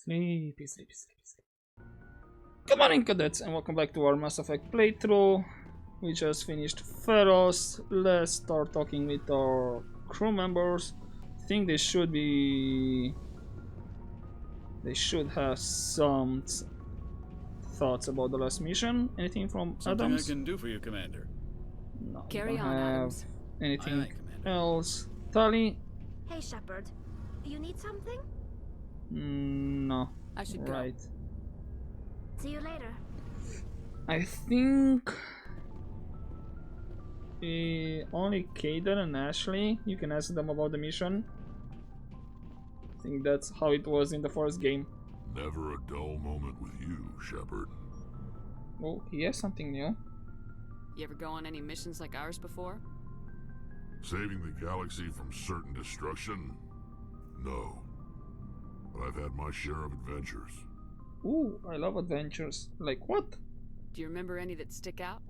Sleepy, sleepy, sleepy, sleepy. Good morning, cadets, and welcome back to our Mass Effect playthrough. We just finished Feroz. Let's start talking with our crew members. I think they should be. They should have some thoughts about the last mission. Anything from Something Adams? I can do for you, Commander. No, we Carry don't on, have Adams. anything Aye, Commander. else. Tali? Hey, Shepard. You need something? No. I should go. Right. See you later. I think only Kaden and Ashley, you can ask them about the mission. I think that's how it was in the first game. Never a dull moment with you, Shepard. Oh, he has something new. You ever go on any missions like ours before? Saving the galaxy from certain destruction? No. But I've had my share of adventures. Ooh, I love adventures. Like what? Do you remember any that stick out?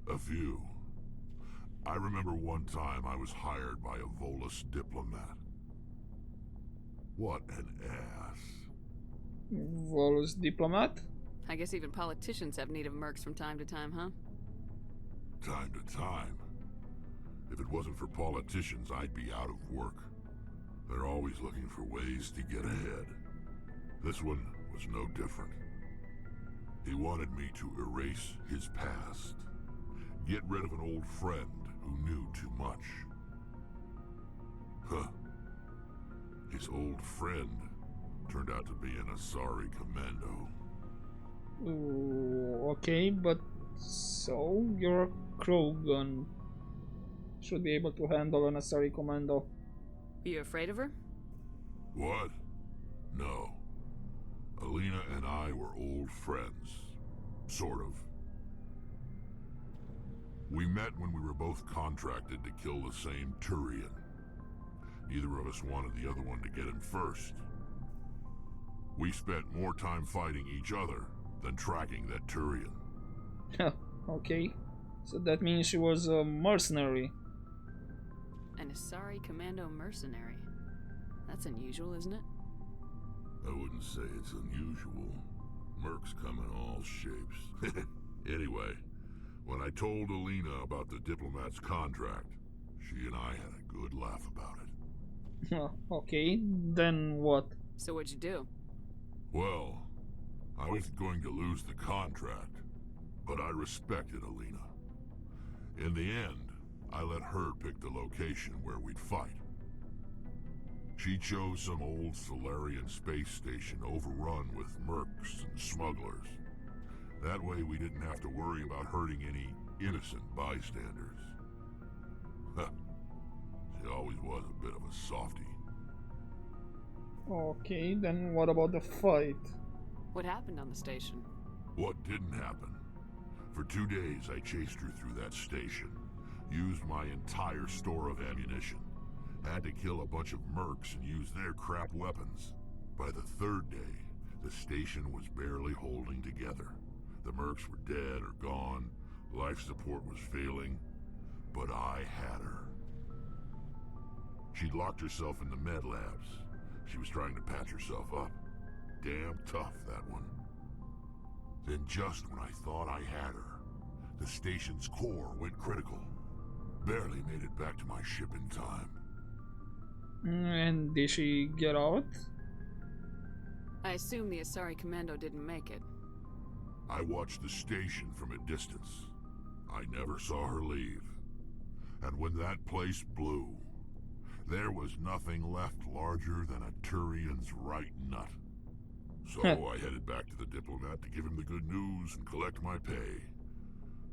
A few. I remember one time I was hired by a Volus diplomat. What an ass. Volus diplomat? I guess even politicians have need of mercs from time to time, huh? Time to time. If it wasn't for politicians, I'd be out of work. They're always looking for ways to get ahead. This one was no different. He wanted me to erase his past. Get rid of an old friend who knew too much. Huh. His old friend turned out to be an Asari commando. Ooh, okay, but so you're a Krogan. Should be able to handle an Asari commando. Are you afraid of her? What? No. Alina and I were old friends. Sort of. We met when we were both contracted to kill the same Turian. Neither of us wanted the other one to get him first. We spent more time fighting each other than tracking that Turian. Okay, so that means she was a mercenary. An Asari commando mercenary. That's unusual, isn't it? I wouldn't say it's unusual. Mercs come in all shapes. Anyway, when I told Alina about the diplomat's contract, she and I had a good laugh about it. Okay, then what? So what'd you do? Well, I wasn't going to lose the contract, but I respected Alina. In the end, I let her pick the location where we'd fight. She chose some old Solarian space station overrun with mercs and smugglers. That way we didn't have to worry about hurting any innocent bystanders. She always was a bit of a softie. Okay, then what about the fight? What happened on the station? What didn't happen? For 2 days I chased her through that station, used my entire store of ammunition, had to kill a bunch of mercs and use their crap weapons. By the 3rd day, the station was barely holding together. The mercs were dead or gone, life support was failing, but I had her. She'd locked herself in the med labs. She was trying to patch herself up. Damn tough, that one. Then just when I thought I had her, the station's core went critical. Barely made it back to my ship in time. And did she get out? I assume the Asari commando didn't make it. I watched the station from a distance. I never saw her leave. And when that place blew, there was nothing left larger than a Turian's right nut. So I headed back to the diplomat to give him the good news and collect my pay.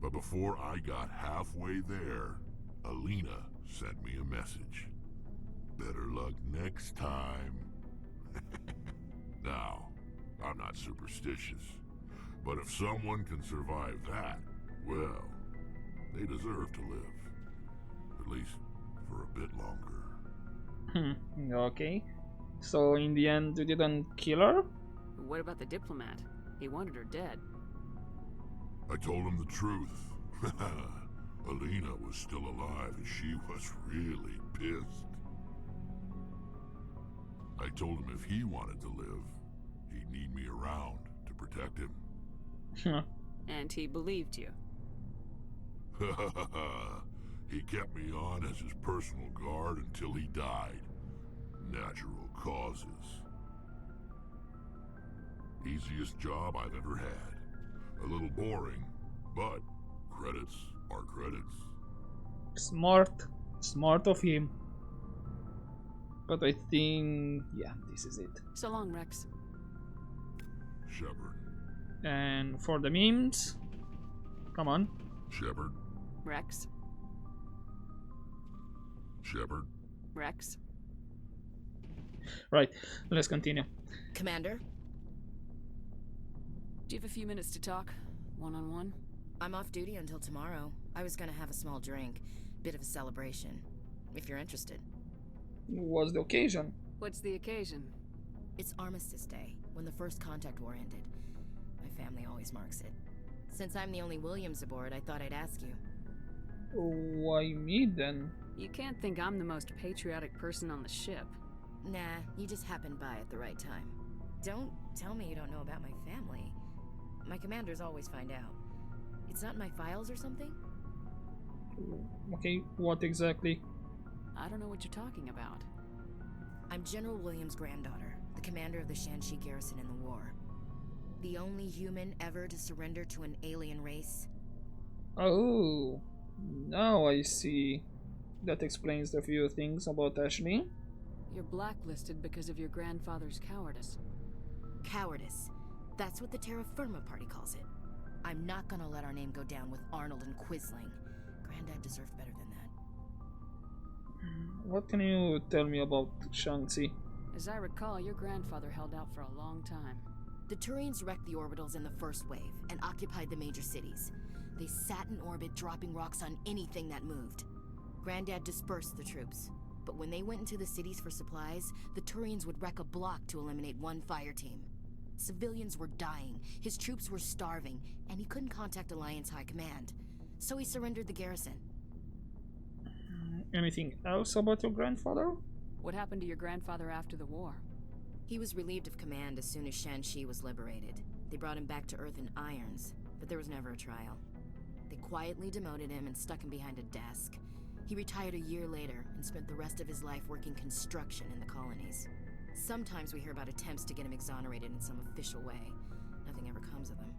But before I got halfway there, Alina sent me a message. Better luck next time. Now, I'm not superstitious, but if someone can survive that, well, they deserve to live. At least for a bit longer. Okay. So in the end, you didn't kill her? What about the diplomat? He wanted her dead. I told him the truth. Alina was still alive and she was really pissed. I told him if he wanted to live, he'd need me around to protect him. And he believed you. He kept me on as his personal guard until he died. Natural causes. Easiest job I've ever had. A little boring, but credits are credits. Smart of him. But I think, yeah, this is it. So long, Rex. Shepard. And for the memes, come on. Shepard. Rex. Shepard. Rex. Right, let's continue. Commander, Do you have a few minutes to talk? One-on-one? I'm off duty until tomorrow. I was gonna have a small drink. Bit of a celebration. If you're interested. What's the occasion? What's the occasion? It's Armistice Day, when the First Contact War ended. My family always marks it. Since I'm the only Williams aboard, I thought I'd ask you. Why me then? You can't think I'm the most patriotic person on the ship. Nah, you just happened by at the right time. Don't tell me you don't know about my family. My commanders always find out. It's not in my files or something? Okay, what exactly? I don't know what you're talking about. I'm General Williams' granddaughter, the commander of the Shanxi garrison in the war. The only human ever to surrender to an alien race. Oh, now I see. That explains a few things about Ashley. You're blacklisted because of your grandfather's cowardice. Cowardice. That's what the Terra Firma Party calls it. I'm not gonna let our name go down with Arnold and Quisling. Granddad deserved better than that. What can you tell me about Shanxi? As I recall, your grandfather held out for a long time. The Turians wrecked the orbitals in the first wave and occupied the major cities. They sat in orbit, dropping rocks on anything that moved. Granddad dispersed the troops, but when they went into the cities for supplies, the Turians would wreck a block to eliminate one fire team. Civilians were dying, his troops were starving, and he couldn't contact Alliance High Command. So he surrendered the garrison. Anything else about your grandfather? What happened to your grandfather after the war? He was relieved of command as soon as Shanxi was liberated. They brought him back to Earth in irons, but there was never a trial. They quietly demoted him and stuck him behind a desk. He retired a year later and spent the rest of his life working construction in the colonies. Sometimes we hear about attempts to get him exonerated in some official way. Nothing ever comes of them.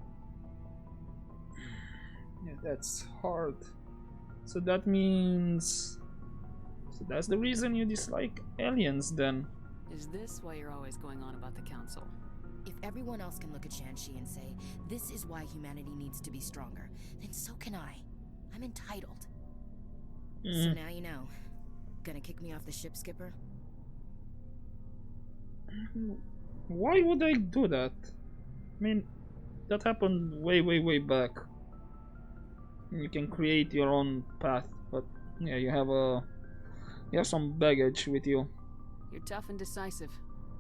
Yeah, that's hard. So that means... So that's the reason you dislike aliens then? Is this why you're always going on about the council? If everyone else can look at Shanxi and say, this is why humanity needs to be stronger, then so can I. I'm entitled. So now you know. Gonna kick me off the ship, Skipper? Why would I do that? I mean, that happened way back. You can create your own path, but yeah, you have some baggage with you. You're tough and decisive.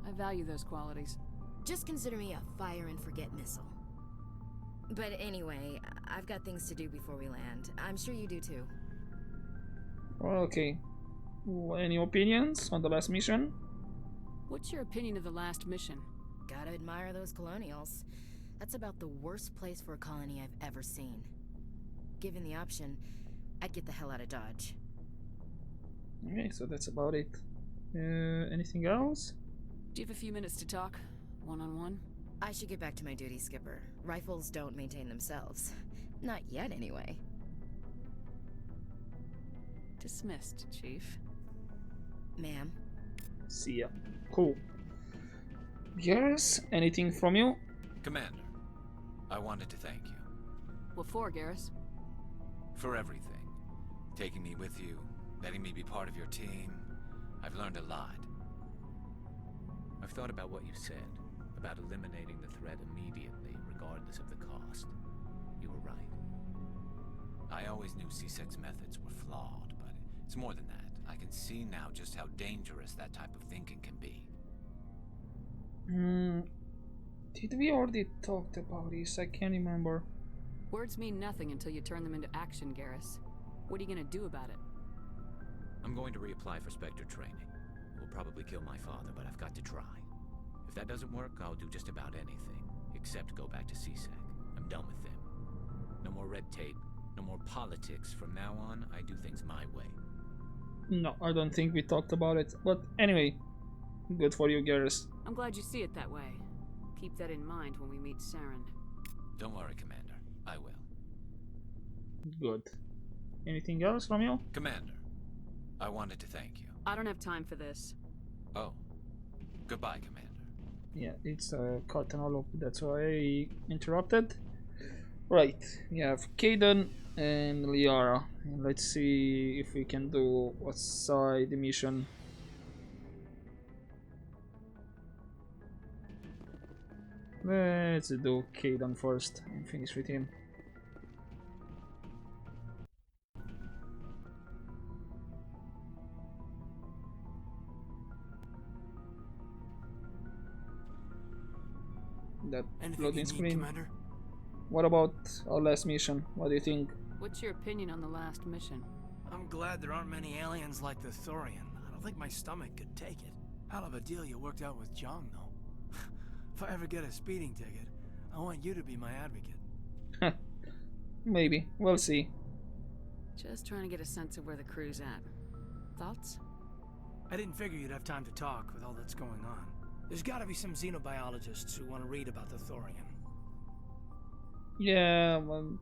I value those qualities. Just consider me a fire and forget missile. But anyway, I've got things to do before we land. I'm sure you do too. Okay. Any opinions on the last mission? What's your opinion of the last mission? Gotta admire those colonials. That's about the worst place for a colony I've ever seen. Given the option, I'd get the hell out of Dodge. Okay, so that's about it. Anything else? Do you have a few minutes to talk? One-on-one? I should get back to my duty, Skipper. Rifles don't maintain themselves. Not yet, anyway. Dismissed, Chief. Ma'am. See ya. Cool. Yes, anything from you? Commander, I wanted to thank you What for, Garrus? for everything. Taking me with you, letting me be part of your team. I've learned a lot. I've thought about what you said, about eliminating the threat immediately, regardless of the cost. You were right. I always knew C-Sec's methods were flawed, but it's more than that. I can see now just how dangerous that type of thinking can be. Did we already talked about this? I can't remember. Words mean nothing until you turn them into action, Garrus. What are you gonna do about it? I'm going to reapply for Spectre training. It will probably kill my father, but I've got to try. If that doesn't work, I'll do just about anything, except go back to CSEC. I'm done with them. No more red tape, no more politics. From now on, I do things my way. No, I don't think we talked about it. But anyway, good for you, Garrus. I'm glad you see it that way. Keep that in mind when we meet Saren. Don't worry, Commander. I will. Good. Anything else from you? Commander, I wanted to thank you. I don't have time for this. Oh. Goodbye, Commander. Yeah, it's cut and all of that's why I interrupted. Right, we have Kaden and Liara. And let's see if we can do a side mission. Let's do Kaden first and finish with him. That loading screen. Commander? What about our last mission? What do you think? What's your opinion on the last mission? I'm glad there aren't many aliens like the Thurian. I don't think my stomach could take it. Hell of a deal you worked out with Jong, though. If I ever get a speeding ticket, I want you to be my advocate. Maybe. We'll see. Just trying to get a sense of where the crew's at. Thoughts? I didn't figure you'd have time to talk with all that's going on. There's gotta be some xenobiologists who want to read about the Thurian. Yeah, well,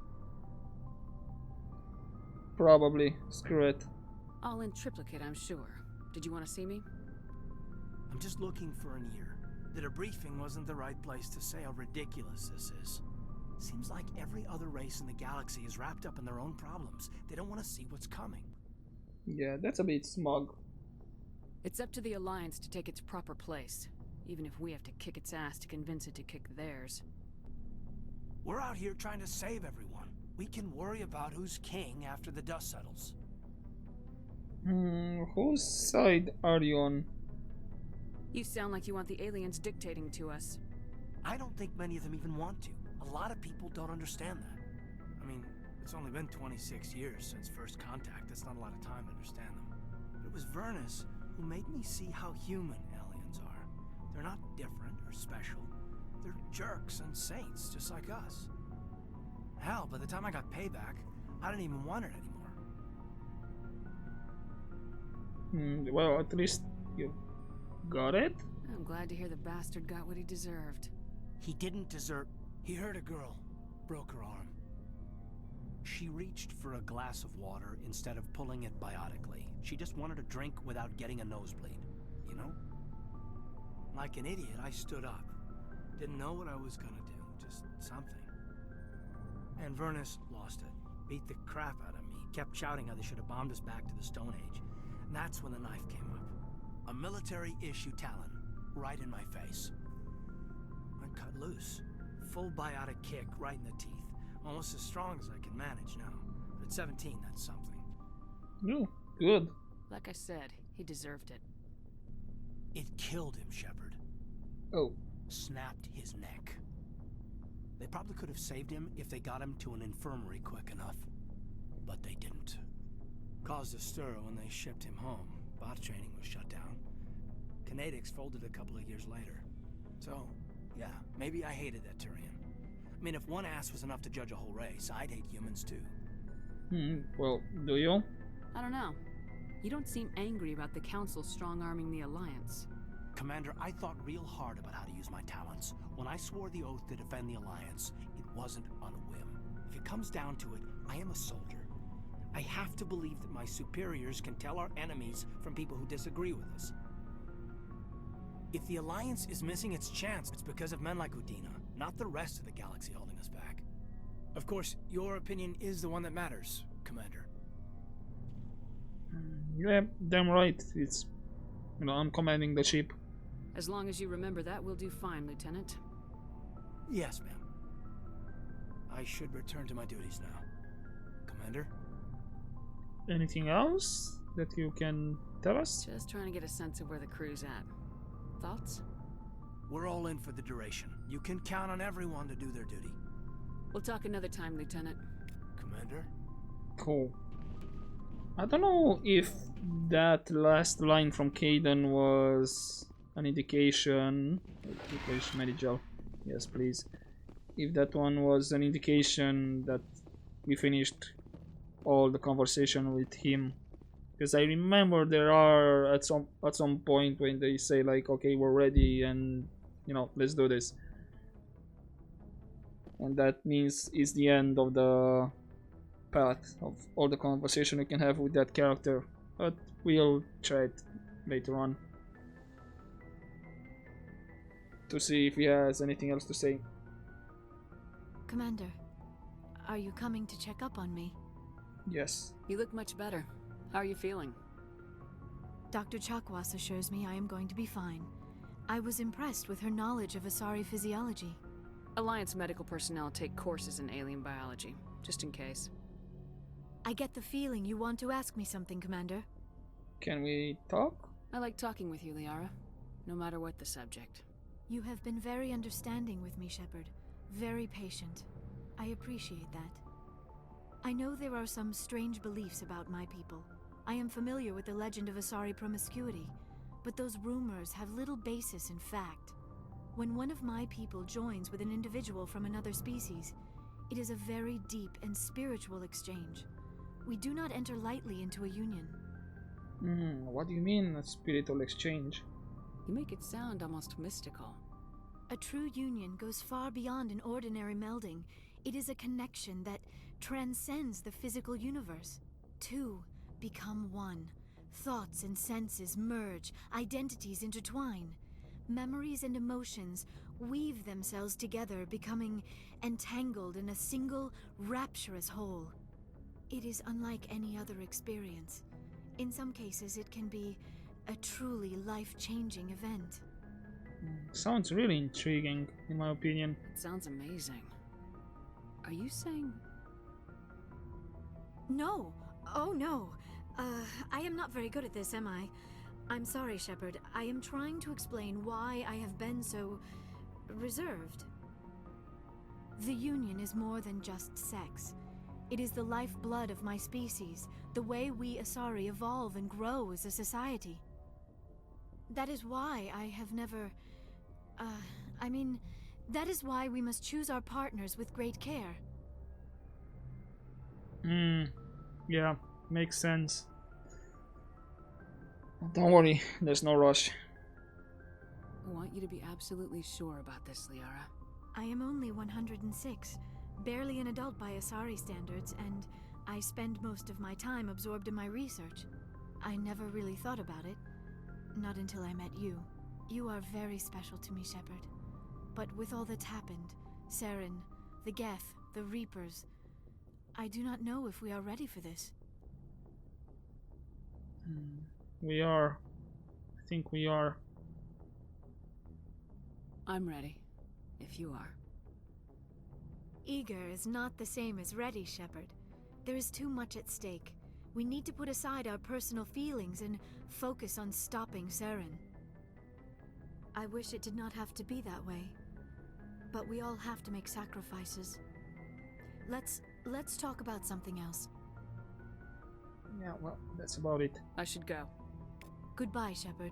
probably. Screw it. All in triplicate, I'm sure. Did you want to see me? I'm just looking for an ear. The debriefing wasn't the right place to say how ridiculous this is. Seems like every other race in the galaxy is wrapped up in their own problems. They don't want to see what's coming. Yeah, that's a bit smug. It's up to the Alliance to take its proper place, even if we have to kick its ass to convince it to kick theirs. We're out here trying to save everyone. We can worry about who's king after the dust settles. Whose side are you on? You sound like you want the aliens dictating to us. I don't think many of them even want to. A lot of people don't understand that. I mean, it's only been 26 years since first contact. That's not a lot of time to understand them. But it was Vernus who made me see how human aliens are. They're not different or special. They're jerks and saints, just like us. Hell, by the time I got payback, I didn't even want it anymore. Well, at least you got it? I'm glad to hear the bastard got what he deserved. He didn't desert. He hurt a girl, broke her arm. She reached for a glass of water instead of pulling it biotically. She just wanted a drink without getting a nosebleed, you know? Like an idiot, I stood up. Didn't know what I was gonna do, just something. And Vernus lost it. Beat the crap out of me. Kept shouting how they should have bombed us back to the Stone Age. And that's when the knife came up. A military-issue talon, right in my face. I cut loose. Full biotic kick right in the teeth. Almost as strong as I can manage now. But at 17, that's something. No, good. Like I said, he deserved it. It killed him, Shepard. Oh. Snapped his neck. They probably could have saved him if they got him to an infirmary quick enough. But they didn't. Caused a stir when they shipped him home. Bot training was shut down. Kinetics folded a couple of years later. So, yeah, maybe I hated that Turian. I mean, if one ass was enough to judge a whole race, I'd hate humans too. Well, do you? I don't know. You don't seem angry about the Council strong-arming the Alliance. Commander, I thought real hard about how to use my talents. When I swore the oath to defend the Alliance, it wasn't on a whim. If it comes down to it, I am a soldier. I have to believe that my superiors can tell our enemies from people who disagree with us. If the Alliance is missing its chance, it's because of men like Udina, not the rest of the galaxy holding us back. Of course, your opinion is the one that matters, Commander. Yeah, damn right. It's, I'm commanding the ship. As long as you remember that, we'll do fine, Lieutenant. Yes, ma'am. I should return to my duties now. Commander? Anything else that you can tell us? Just trying to get a sense of where the crew's at. Thoughts? We're all in for the duration. You can count on everyone to do their duty. We'll talk another time, Lieutenant. Commander? Cool. I don't know if that last line from Caden was an indication. English medical. Yes, please. If that one was an indication that we finished all the conversation with him, because I remember there are at some point when they say like, okay, we're ready and you know, let's do this, and that means it's the end of the path of all the conversation you can have with that character, but we'll try it later on to see if he has anything else to say. Commander, are you coming to check up on me? Yes. You look much better. How are you feeling? Dr. Chakwas assures me I am going to be fine. I was impressed with her knowledge of Asari physiology. Alliance medical personnel take courses in alien biology, just in case. I get the feeling you want to ask me something, Commander. Can we talk? I like talking with you, Liara, no matter what the subject. You have been very understanding with me, Shepard. Very patient. I appreciate that. I know there are some strange beliefs about my people. I am familiar with the legend of Asari promiscuity, but those rumors have little basis in fact. When one of my people joins with an individual from another species, it is a very deep and spiritual exchange. We do not enter lightly into a union. What do you mean, a spiritual exchange? You make it sound almost mystical. A true union goes far beyond an ordinary melding. It is a connection that transcends the physical universe. Two become one. Thoughts and senses merge, identities intertwine. Memories and emotions weave themselves together, becoming entangled in a single, rapturous whole. It is unlike any other experience. In some cases, it can be a truly life-changing event. Sounds really intriguing, in my opinion. It sounds amazing. Are you saying... No. Oh, no. I am not very good at this, am I? I'm sorry, Shepard. I am trying to explain why I have been so... reserved. The Union is more than just sex. It is the lifeblood of my species, the way we Asari evolve and grow as a society. That is why I have never... that is why we must choose our partners with great care. Yeah, makes sense. Don't worry, there's no rush. I want you to be absolutely sure about this, Liara. I am only 106, barely an adult by Asari standards, and I spend most of my time absorbed in my research. I never really thought about it, not until I met you. You are very special to me, Shepard. But with all that's happened, Saren, the Geth, the Reapers, I do not know if we are ready for this. We are. I think we are. I'm ready, if you are. Eager is not the same as ready, Shepard. There is too much at stake. We need to put aside our personal feelings and focus on stopping Saren. I wish it did not have to be that way. But we all have to make sacrifices. Let's talk about something else. Yeah, well, that's about it. I should go. Goodbye, Shepard.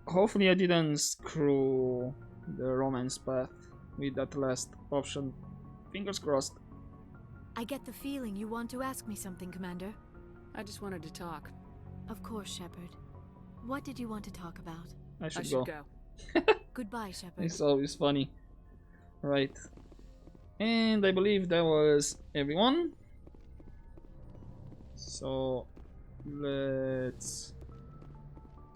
Hopefully I didn't screw the romance path with that last option. Fingers crossed. I get the feeling you want to ask me something, Commander. I just wanted to talk. Of course, Shepard. What did you want to talk about? I should go. Goodbye, Shepard. It's always funny. Right. And I believe that was everyone. So let's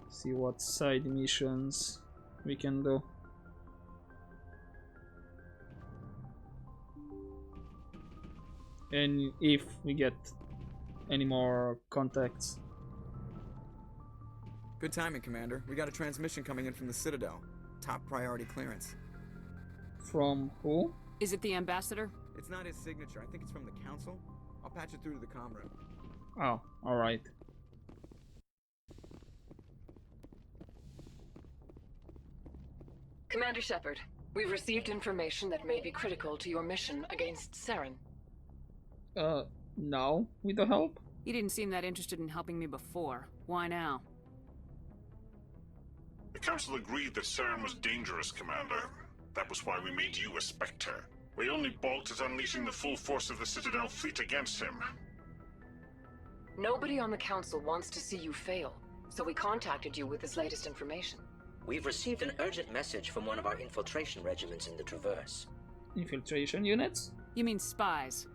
see what side missions we can do. And if we get any more contacts. Good timing, Commander. We got a transmission coming in from the Citadel. Top priority clearance. From who? Is it the ambassador? It's not his signature. I think it's from the Council. I'll patch it through to the comm room. Oh, alright. Commander Shepard, we've received information that may be critical to your mission against Saren. Now, with the help? You didn't seem that interested in helping me before. Why now? The Council agreed that Saren was dangerous, Commander. That was why we made you a Spectre. We only balked at unleashing the full force of the Citadel fleet against him. Nobody on the Council wants to see you fail, so we contacted you with this latest information. We've received an urgent message from one of our infiltration regiments in the Traverse. Infiltration units? You mean spies?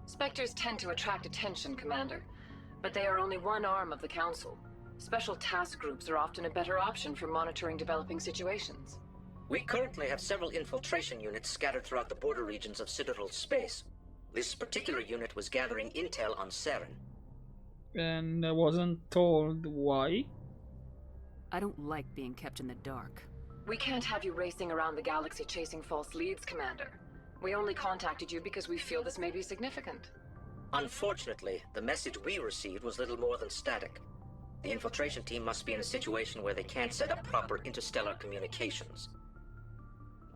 Spectres tend to attract attention, Commander, but they are only one arm of the Council. Special task groups are often a better option for monitoring developing situations. We currently have several infiltration units scattered throughout the border regions of Citadel space. This particular unit was gathering intel on Saren. And I wasn't told why. I don't like being kept in the dark. We can't have you racing around the galaxy chasing false leads, Commander. We only contacted you because we feel this may be significant. Unfortunately, the message we received was little more than static. The infiltration team must be in a situation where they can't set up proper interstellar communications.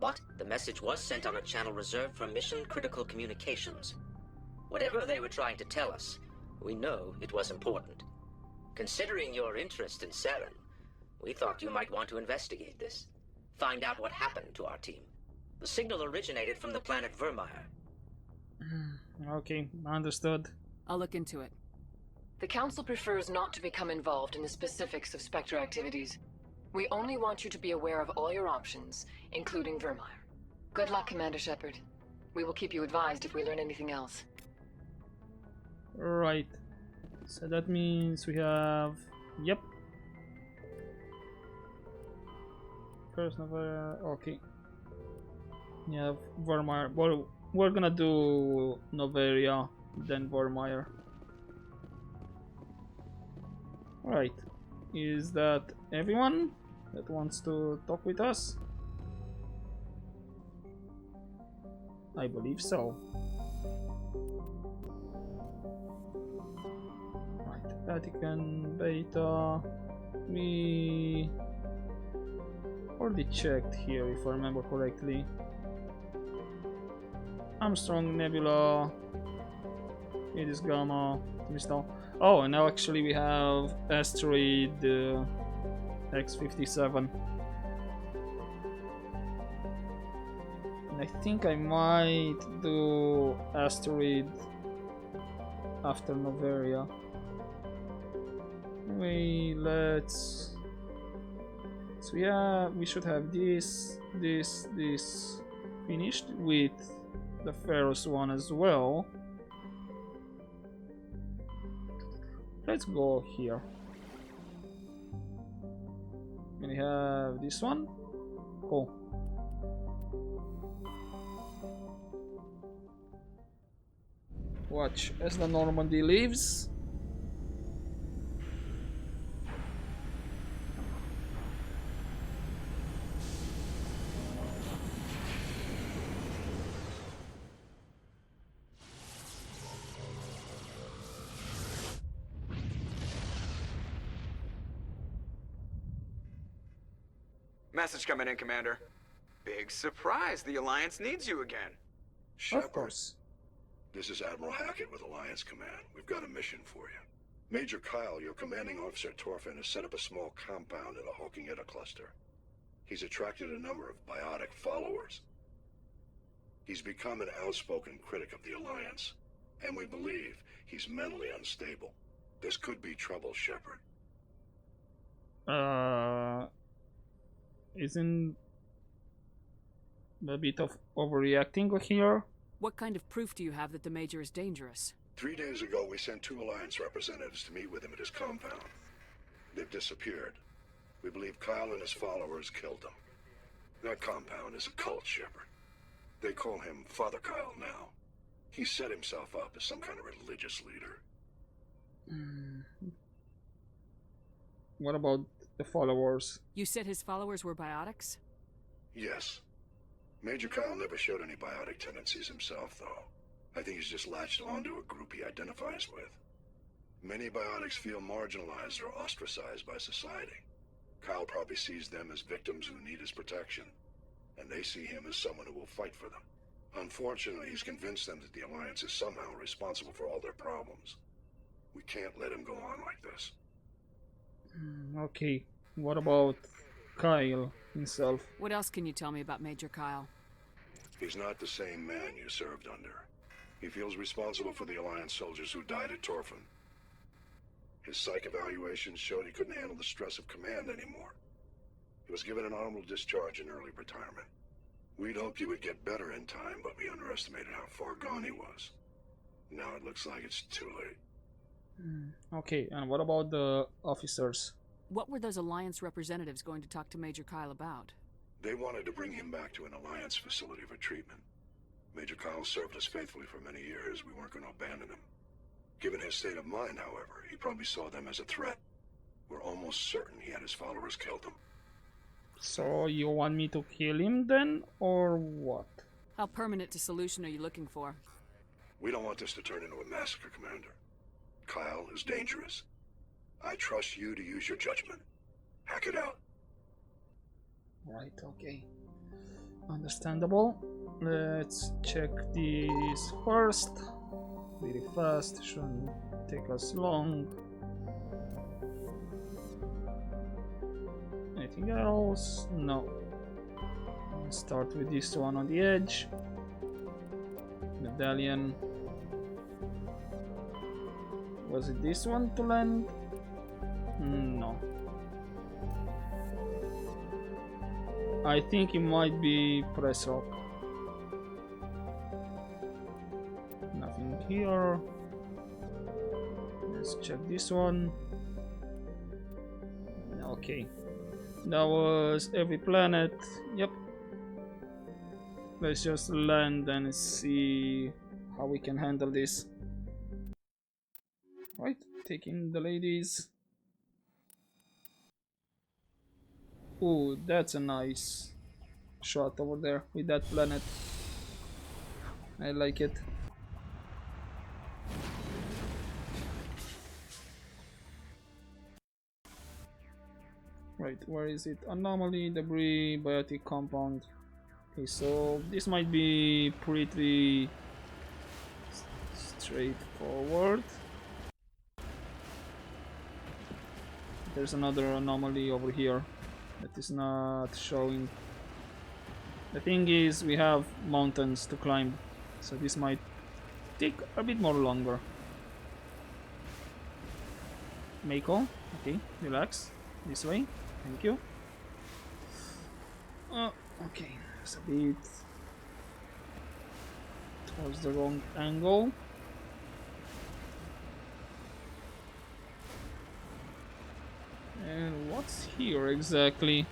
But the message was sent on a channel reserved for mission-critical communications. Whatever they were trying to tell us, we know it was important. Considering your interest in Saren, we thought you might want to investigate this. Find out what happened to our team. The signal originated from the planet Vermeer. Okay, understood. I'll look into it. The Council prefers not to become involved in the specifics of Spectre activities. We only want you to be aware of all your options, including Vermeer. Good luck, Commander Shepard. We will keep you advised if we learn anything else. Right. So that means we have... Yep. First Noveria... Okay. We have Vermeer. Well, we're gonna do Noveria, then Vermeer. Right. Is that everyone that wants to talk with us? I believe so. Right, Vatican, Beta. We already checked here, if I remember correctly. Armstrong, Nebula. It is Gamma, Crystal. Oh, and now actually we have asteroid X57. And I think I might do asteroid after Noveria. Anyway, let's... So yeah, we should have this finished with the Pharaoh's one as well. Let's go here. And we have this one. Cool. Watch as the Normandy leaves. Message coming in, Commander. Big surprise, the Alliance needs you again. Shepard. Of course. This is Admiral Hackett with Alliance Command. We've got a mission for you. Major Kyle, your commanding officer Torfin, has set up a small compound in the Hawking Etta cluster. He's attracted a number of biotic followers. He's become an outspoken critic of the Alliance, and we believe he's mentally unstable. This could be trouble, Shepard. Isn't a bit of overreacting here? What kind of proof do you have that the Major is dangerous? 3 days ago, we sent 2 Alliance representatives to meet with him at his compound. They've disappeared. We believe Kyle and his followers killed them. That compound is a cult, Shepard. They call him Father Kyle now. He set himself up as some kind of religious leader. What about the followers? You said his followers were biotics? Yes. Major Kyle never showed any biotic tendencies himself, though. I think he's just latched onto a group he identifies with. Many biotics feel marginalized or ostracized by society. Kyle probably sees them as victims who need his protection, and they see him as someone who will fight for them. Unfortunately, he's convinced them that the Alliance is somehow responsible for all their problems. We can't let him go on like this. Okay, what about Kyle himself? What else can you tell me about Major Kyle? He's not the same man you served under. He feels responsible for the Alliance soldiers who died at Torfin. His psych evaluations showed he couldn't handle the stress of command anymore. He was given an honorable discharge in early retirement. We'd hoped he would get better in time, but we underestimated how far gone he was. Now it looks like it's too late. Okay, and what about the officers? What were those Alliance representatives going to talk to Major Kyle about? They wanted to bring him back to an Alliance facility for treatment. Major Kyle served us faithfully for many years. We weren't going to abandon him. Given his state of mind, however, he probably saw them as a threat. We're almost certain he had his followers killed him. So you want me to kill him then, or what? How permanent a solution are you looking for? We don't want this to turn into a massacre, Commander. Kyle is dangerous. I trust you to use your judgment. Hack it out. Right, okay. Understandable. Let's check these first. Really fast, shouldn't take us long. Anything else? No. Let's start with this one on the edge. Medallion. Was it this one to land? No. I think it might be press rock. Nothing here. Let's check this one. Okay. That was every planet. Yep. Let's just land and see how we can handle this. Right, taking the ladies. Ooh, that's a nice shot over there with that planet. I like it. Right, where is it? Anomaly, debris, biotic compound. Okay, so this might be pretty straightforward. There's another anomaly over here that is not showing. The thing is, we have mountains to climb, so this might take a bit more longer. Mako, okay, relax. This way, thank you. Okay, there's a bit towards the wrong angle. And what's here exactly?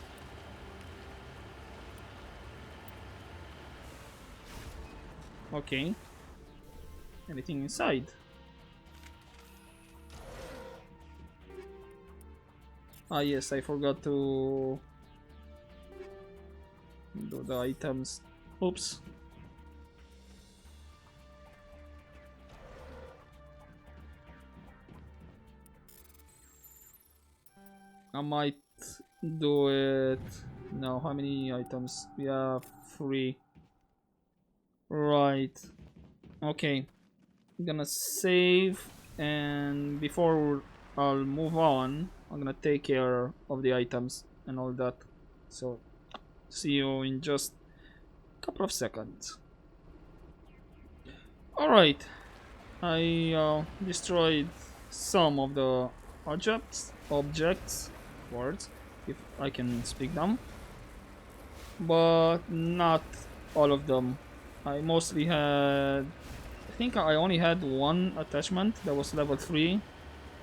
Okay. Anything inside? Ah yes, I forgot to do the items. Oops. I might do it now. How many items? We have 3. Right. Okay. I'm gonna save, and before I'll move on, I'm gonna take care of the items and all that. So, see you in just a couple of seconds. Alright. I destroyed some of the objects, words, if I can speak them, but not all of them. I mostly had, I think I only had one attachment that was level 3,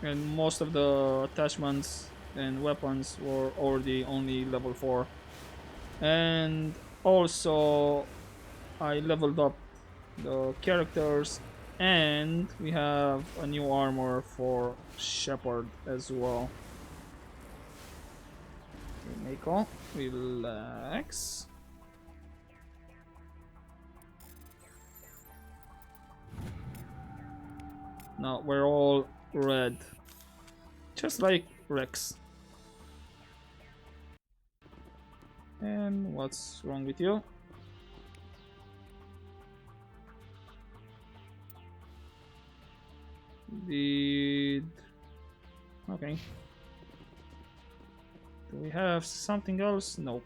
and most of the attachments and weapons were already only level 4. And also I leveled up the characters, and we have a new armor for Shepard as well. Okay, Mako, relax. Now we're all red, just like Rex. And what's wrong with you? Did... Okay. Do we have something else? Nope.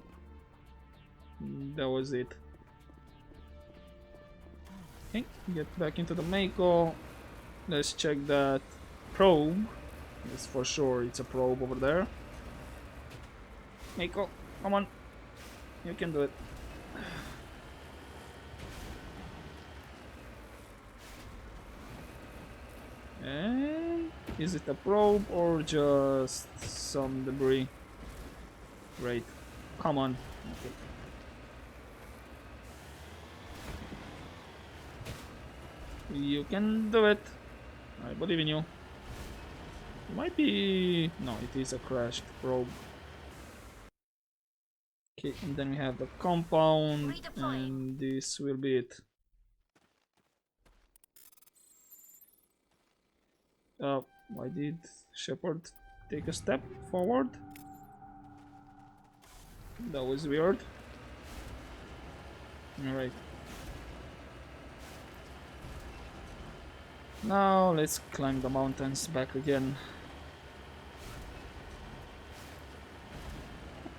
That was it. Okay, get back into the Mako. Let's check that probe. Yes, for sure it's a probe over there. Mako, come on. You can do it. And is it a probe or just some debris? Great. Come on. Okay. You can do it. I believe in you. It might be... No, it is a crashed probe. Okay, and then we have the compound, and this will be it. Why did Shepard take a step forward? That was weird. Alright. Now let's climb the mountains back again.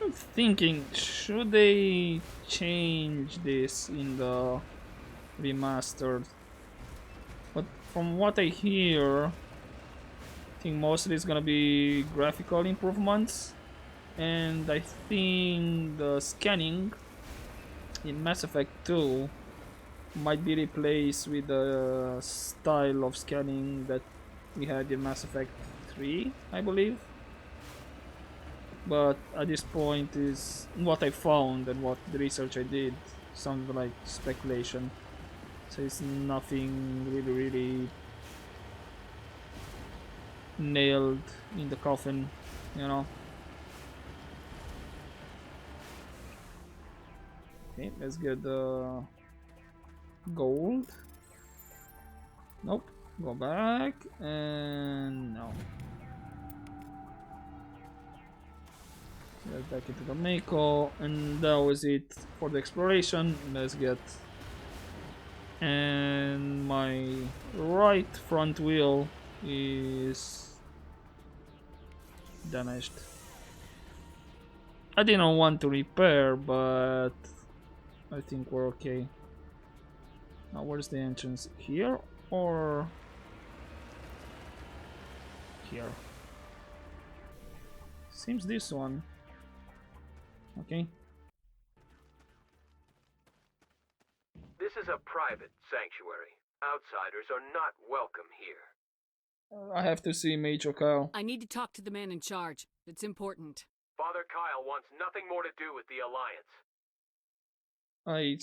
I'm thinking, should they change this in the remastered? But from what I hear, I think mostly it's gonna be graphical improvements, and I think the scanning in Mass Effect 2 might be replaced with the style of scanning that we had in Mass Effect 3, I believe. But at this point is what I found and what the research I did sounded like speculation. So it's nothing really nailed in the coffin, you know. Okay, let's get the gold. Nope. Go back and no. Get back into the Mako, and that was it for the exploration. Let's get... And my right front wheel is damaged. I didn't want to repair, but I think we're okay. Now where's the entrance? Here or here? Seems this one. Okay. This is a private sanctuary. Outsiders are not welcome here. I have to see Major Kyle. I need to talk to the man in charge. It's important. Father Kyle wants nothing more to do with the Alliance. I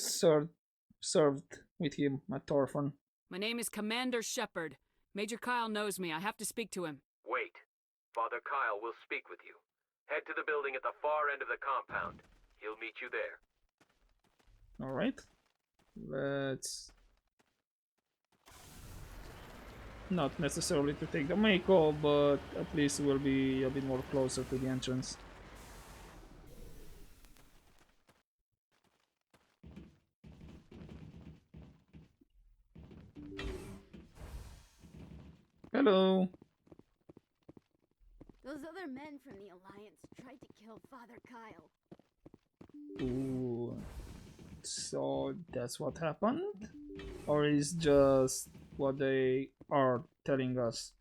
served with him at Thorfinn. My name is Commander Shepard. Major Kyle knows me. I have to speak to him. Wait. Father Kyle will speak with you. Head to the building at the far end of the compound. He'll meet you there. Alright. Let's... Not necessarily to take the Mako, but at least we'll be a bit more closer to the entrance. Hello. Those other men from the Alliance tried to kill Father Kyle. Ooh. So that's what happened? Or is just what they are telling us?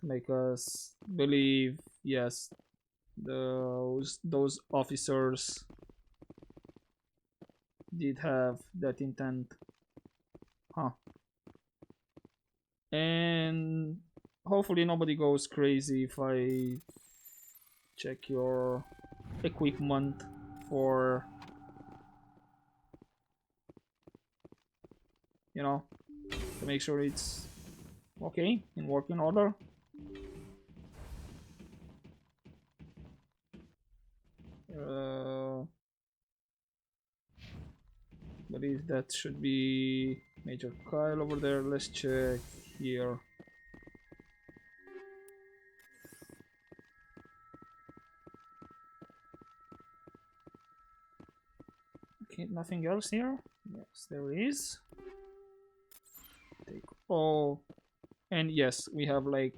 To make us believe, yes, those officers did have that intent. Huh. And hopefully nobody goes crazy if I check your equipment for, you know, to make sure it's okay, in working order. Believe that should be Major Kyle over there. Let's check here. Okay, nothing else here? Yes, there is. Oh, and yes, we have like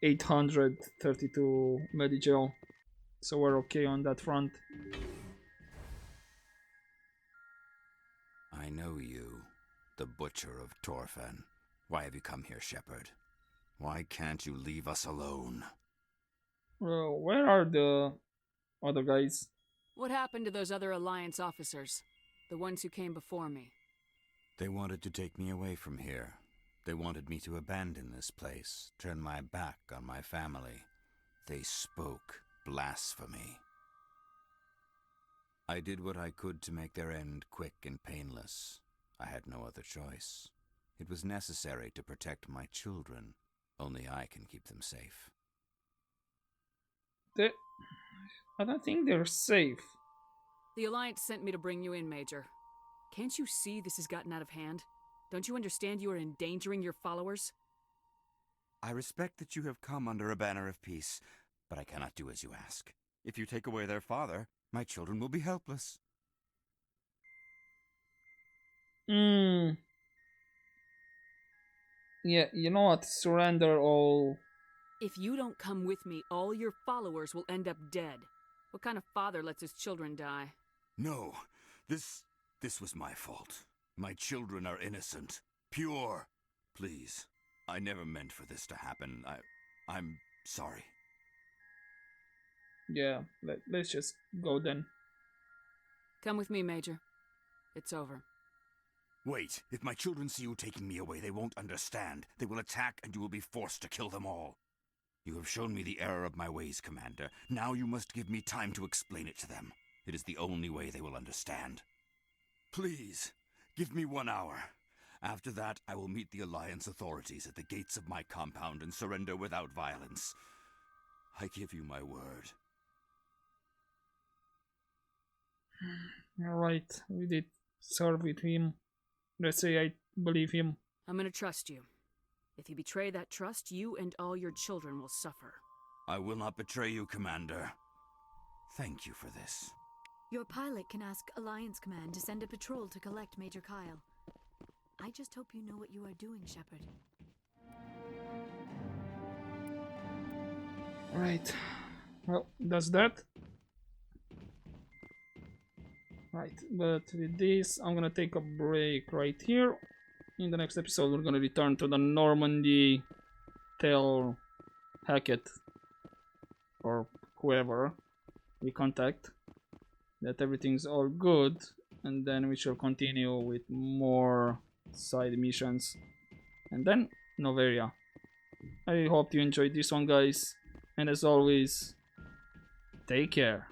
832 Medigel, so we're okay on that front. I know you, the Butcher of Torfen. Why have you come here, Shepard? Why can't you leave us alone? Where are the other guys? What happened to those other Alliance officers? The ones who came before me? They wanted to take me away from here. They wanted me to abandon this place, turn my back on my family. They spoke blasphemy. I did what I could to make their end quick and painless. I had no other choice. It was necessary to protect my children. Only I can keep them safe. I don't think they're safe. The Alliance sent me to bring you in, Major. Can't you see this has gotten out of hand? Don't you understand you are endangering your followers? I respect that you have come under a banner of peace, but I cannot do as you ask. If you take away their father, my children will be helpless. Yeah, you know what? Surrender all. If you don't come with me, all your followers will end up dead. What kind of father lets his children die? No, this was my fault. My children are innocent, pure. Please, I never meant for this to happen. I'm sorry. Yeah, let's just go then. Come with me, Major. It's over. Wait, if my children see you taking me away, they won't understand. They will attack and you will be forced to kill them all. You have shown me the error of my ways, Commander. Now you must give me time to explain it to them. It is the only way they will understand. Please, give me 1 hour. After that, I will meet the Alliance authorities at the gates of my compound and surrender without violence. I give you my word. Alright, we did serve with him. Let's say I believe him. I'm gonna trust you. If you betray that trust, you and all your children will suffer. I will not betray you, Commander. Thank you for this. Your pilot can ask Alliance Command to send a patrol to collect Major Kyle. I just hope you know what you are doing, Shepard. Right. Well, that's that. Right, but with this, I'm gonna take a break right here. In the next episode, we're gonna return to the Normandy, tell Hackett or whoever we contact that everything's all good, and then we shall continue with more side missions, and then Noveria. I hope you enjoyed this one, guys, and as always, take care.